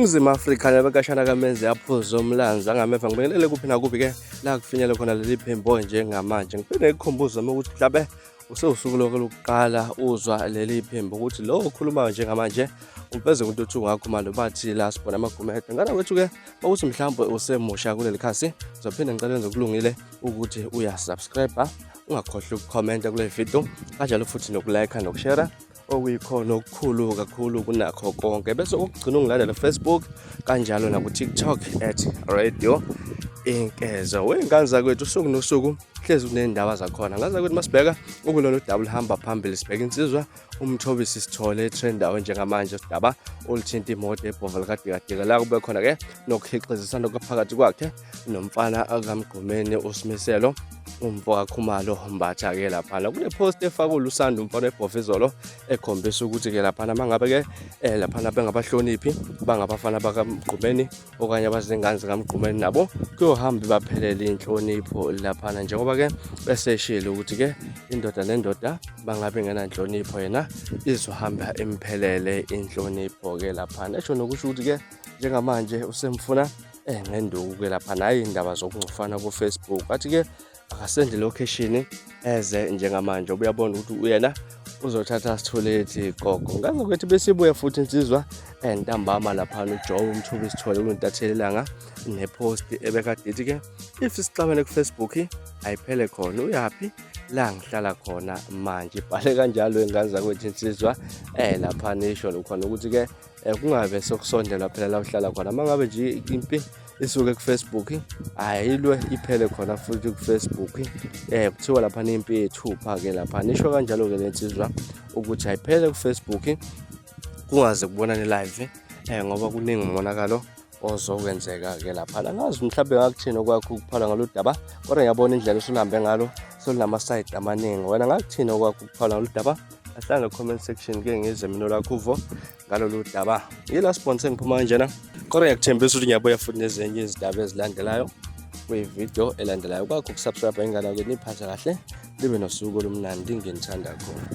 Ningizimu Afrika labakashana kamenze yaphuza umlanzi angameva ngibingelele kuphi nakuphi ke la kufinyela khona leli phimbo njengamanje ngiphinde ngikhumbuze ukuthi mhlabe usewusuku lokuqala uzwa leli phimbo ukuthi lo okhulumayo njengamanje umpeze kuntuthu ngakho manje bathi la sibona amagumede ngana wethu ke ukuthi mhlawumbe usemusha kuleli khasi uzophinde ngicela enze kulungile ukuthi uyasubscribe ungakhohlwa ukucomment kule video kanjalo futhi nokulike nokushare okuyikhona okukhulu kakhulu kunakho konke bese ukugcina ungilandela Facebook kanjalo na ku TikTok @radio inkeza wengane zakwethu usuku nosuku hlezi kunendaba zakhona ngaza ukuthi masibheka ukulona double hamba phambili sibheka insizwa umthobisi sithole trend awe njengamanje sidaba olithinta imoto ebhovel kade la kube khona ke nokuhixizisana phakathi kwakhe nomfana akamgqumeni uSimiselo umfoka Khumalo mbatha ke lapha kune post efakula usanda umfana ebhofezolo ekhombisa ukuthi ke lapha mangabe ke lapha bengabahloniphi bangabafana bakamgqumeni okanye abazingane zikamgqumeni nabo kuyohamba baphelele inhlonipho lapha njengoba ke beseshilo ukuthi ke indoda nendoda bangabe ngenanhlonipho yena izohamba emphelele inhlonipho ke lapha esho nokusho ukuthi ke njengamanje usemfuna ngenduku ke lapha nayi indaba zokungufana ku Facebook athi ke akasende location eze njengamanje ubuyabona ukuthi uyena uzothatha sitholethi gogo ngazokuthi besibuya futhi insizwa entambama lapha uJoe umthubi sithole kuntathelelanga nepost ebekade ithi ke if sixabane ku Facebook ayiphele khona uyapi la ngihlala khona manje ibhale kanjalo engane zakwethu insizwa lapha nisho khona ukuthi ke kungabe sokusondela phela la uhlala khona mangabe nje impi isuke ku Facebook ayilwe iphele khona futhi ku Facebook kuthiwa lapha impi yethupha ke lapha nisho kanjalo ke lensizwa ukuthi ayiphele ku Facebook kungaze kubonane live ngoba kuningi umonakalo ozokwenzeka ke lapha ngazi mhlawumbe ngakuthina kwakho ukuphala ngalodaba kodwa ngiyabona indlela usulambe ngalo solama side amaningi wena ngakuthina kwakho ukuphala ngalodaba ahlanga comment section ke ngezemino lakho uvo ngalolu daba yila sponsor ngiphuma kanjena kodwa ngiyakuthembisa ukuthi ngiyabuya futhi nezenye izindaba ezilandelayo kwi-video elandelayo kwakho ukusubscribe ingane yakho niphathe kahle libe nosuku olumnandi nginithanda kakhulu